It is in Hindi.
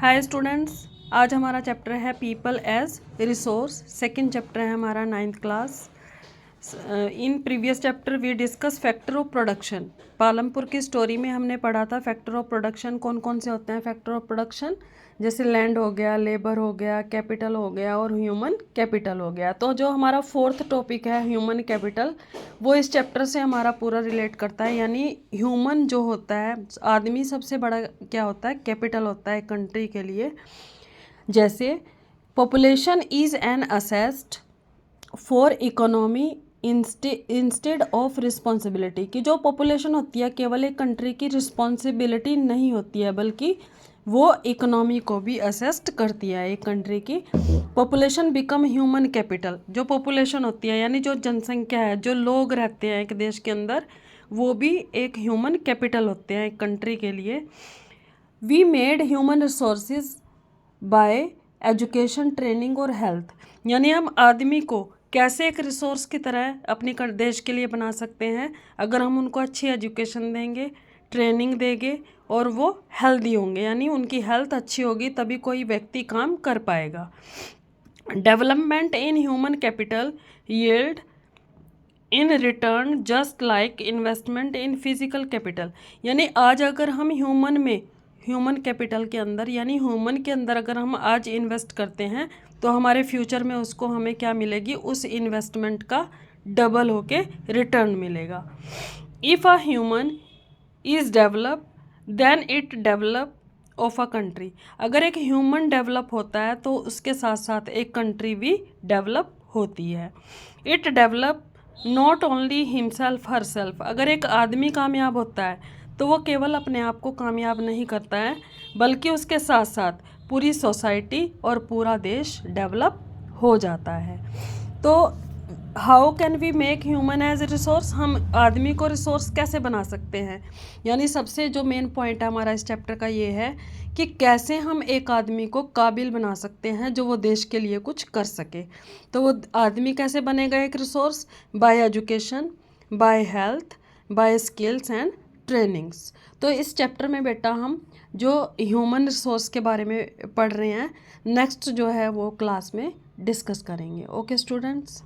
हाय स्टूडेंट्स, आज हमारा चैप्टर है people as resource. Second chapter है हमारा 9th class. In previous chapter we discuss factor of production. Palampur की स्टोरी में हमने पढ़ा था फैक्टर ऑफ प्रोडक्शन कौन कौन से होते हैं। फैक्टर ऑफ प्रोडक्शन जैसे लैंड हो गया, लेबर हो गया, कैपिटल हो गया और ह्यूमन कैपिटल हो गया। तो जो हमारा फोर्थ टॉपिक है ह्यूमन कैपिटल, वो इस चैप्टर से हमारा पूरा रिलेट करता है। यानी ह्यूमन जो होता है, आदमी सबसे बड़ा क्या होता है, कैपिटल होता है कंट्री के लिए। जैसे population is an assessed for economy instead of responsibility, कि जो पॉपुलेशन होती है केवल एक कंट्री की रिस्पॉन्सिबिलिटी नहीं होती है, बल्कि वो इकोनॉमी को भी असेस्ट करती है एक कंट्री की। पॉपुलेशन बिकम ह्यूमन कैपिटल, जो पॉपुलेशन होती है यानी जो जनसंख्या है, जो लोग रहते हैं एक देश के अंदर, वो भी एक ह्यूमन कैपिटल होते हैं एक कंट्री के लिए। We made human resources by education, training और हेल्थ, यानी हम आदमी को कैसे एक रिसोर्स की तरह अपने देश के लिए बना सकते हैं अगर हम उनको अच्छी एजुकेशन देंगे, ट्रेनिंग देंगे और वो हेल्दी होंगे, यानी उनकी हेल्थ अच्छी होगी तभी कोई व्यक्ति काम कर पाएगा। Development in human capital yield in return just like investment in physical capital, यानी आज अगर हम ह्यूमन कैपिटल के अंदर यानी ह्यूमन के अंदर अगर हम आज इन्वेस्ट करते हैं तो हमारे फ्यूचर में उसको हमें क्या मिलेगी, उस इन्वेस्टमेंट का डबल होके रिटर्न मिलेगा। If a human is develop then it develop of a country, अगर एक ह्यूमन डेवलप होता है तो उसके साथ साथ एक कंट्री भी डेवलप होती है। It develop not only himself her self, अगर एक आदमी कामयाब होता है तो वो केवल अपने आप को कामयाब नहीं करता है, बल्कि उसके साथ साथ पूरी सोसाइटी और पूरा देश डेवलप हो जाता है। तो how can we make human as a resource, हम आदमी को रिसोर्स कैसे बना सकते हैं। यानी सबसे जो मेन पॉइंट है हमारा इस चैप्टर का ये है कि कैसे हम एक आदमी को काबिल बना सकते हैं जो वो देश के लिए कुछ कर सके। तो वो आदमी कैसे बनेगा एक resource, by education, by health, by skills and trainings. तो इस चैप्टर में बेटा हम जो ह्यूमन रिसोर्स के बारे में पढ़ रहे हैं, नेक्स्ट जो है वो क्लास में डिस्कस करेंगे। Okay students.